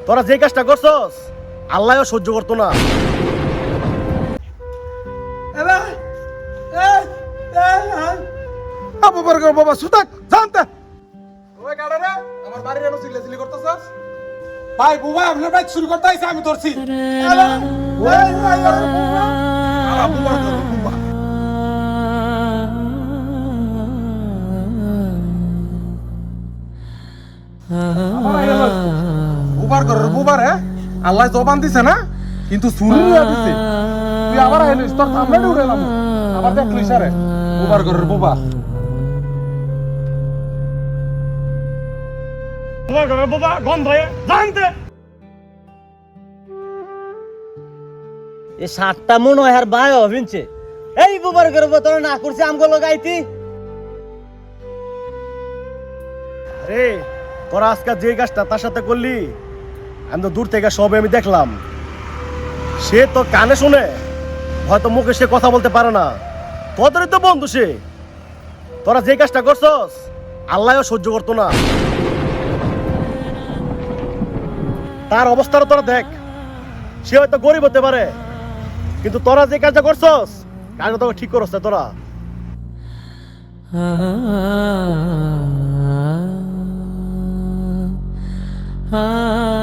তোরা যে কাজটা করছস আল্লাহও সহ্য করতো না। বাবা সুতাক জানতে ওই গাড়ি রে আমার বাড়ির এনো চিল্লাচিল্লি করতেছস ভাই বুবা আপনার বাইক চুরি করতে আইছে আমি ধরছি বুবার কর বুবার হ্যাঁ আল্লাহ জবান দিছে না কিন্তু চুরি দিছে তুই আবার আইলিস তোর সামনে উড়ে এলাম আবার দেখলিস রে বুবার কর বুবা বাবা গন্ধ জানতে এই সাতটা মন হয় আর বায় অভিনছে এই বুবার করব তোরা না করছে আমগো লাগাইতি। আরে তোরা আজকে যে কাজটা তার সাথে করলি আমি তো দূর থেকে সবে আমি দেখলাম। সে তো কানে শুনে হয়তো মুখে সে কথা বলতে পারে না, তোদেরই তো বন্ধু সে। তোরা যে কাজটা করছস আল্লাহও সহ্য করতো না। তার অবস্থাটা তোরা দেখ, সে হয়তো গরিব হতে পারে কিন্তু তোরা যে কাজটা করছস কাজটা তোকে ঠিক করছ তোরা। ah